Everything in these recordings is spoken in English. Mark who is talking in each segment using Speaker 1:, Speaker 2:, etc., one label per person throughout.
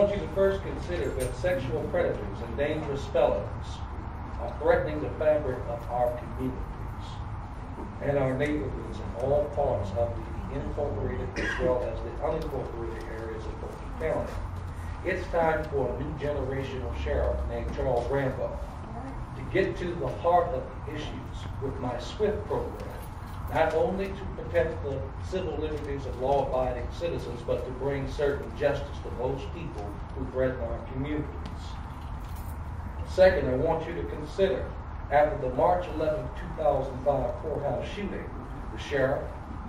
Speaker 1: want you to first consider that sexual predators and dangerous felons are threatening the fabric of our communities and our neighborhoods in all parts of the incorporated as well as the unincorporated areas of Fulton County. It's time for a new generational sheriff named Charles Rambo to get to the heart of the issues with my SWIFT program, not only to protect the civil liberties of law-abiding citizens, but to bring certain justice to those people who threaten our communities. Second, I want you to consider, after the March 11, 2005 courthouse shooting, the sheriff,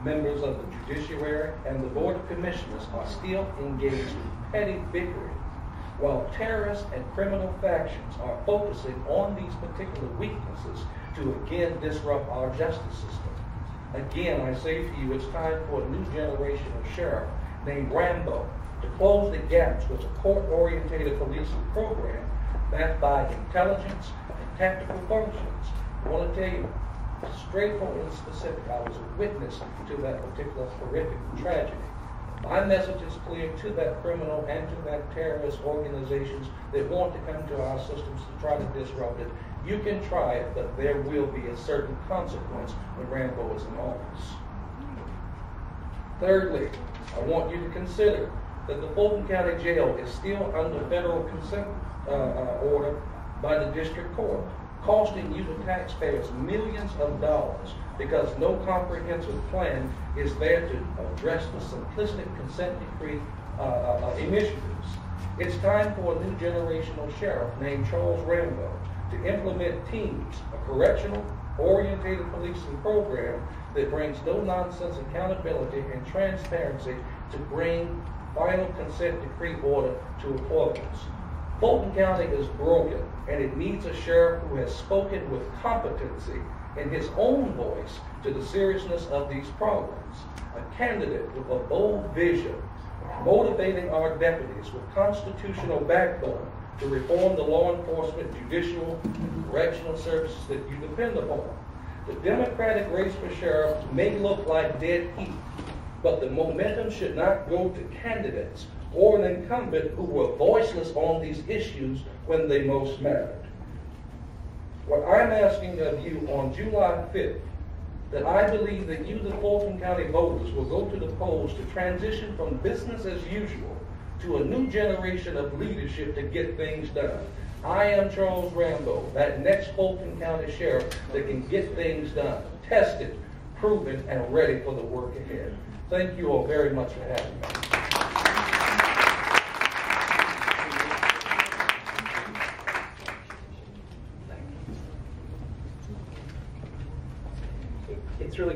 Speaker 1: members of the judiciary, and the Board of Commissioners are still engaged in petty bickering, while terrorists and criminal factions are focusing on these particular weaknesses to again disrupt our justice system. Again, I say to you, it's time for a new generation of sheriff named Rambo to close the gaps with a court-oriented policing program backed by intelligence and tactical functions. I want to tell you, straightforward and specific, I was a witness to that particular horrific tragedy. My message is clear to that criminal and to that terrorist organizations that want to come to our systems to try to disrupt it. You can try it, but there will be a certain consequence when Rambo is in office. Thirdly, I want you to consider that the Fulton County Jail is still under federal consent order by the district court, costing you, the taxpayers, millions of dollars because no comprehensive plan is there to address the simplistic consent decree initiatives. It's time for a new generational sheriff named Charles Rambo to implement teams, a correctional-oriented policing program that brings no-nonsense accountability and transparency to bring final consent decree order to a close. Fulton County is broken, and it needs a sheriff who has spoken with competency in his own voice to the seriousness of these problems. A candidate with a bold vision, motivating our deputies with constitutional backbone to reform the law enforcement, judicial, and correctional services that you depend upon. The Democratic race for sheriff may look like dead heat, but the momentum should not go to candidates or an incumbent who were voiceless on these issues when they most mattered. What I'm asking of you on July 5th, that I believe that you, the Fulton County voters, will go to the polls to transition from business as usual to a new generation of leadership to get things done. I am Charles Rambo, that next Fulton County sheriff that can get things done, tested, proven, and ready for the work ahead. Thank you all very much for having me. It's really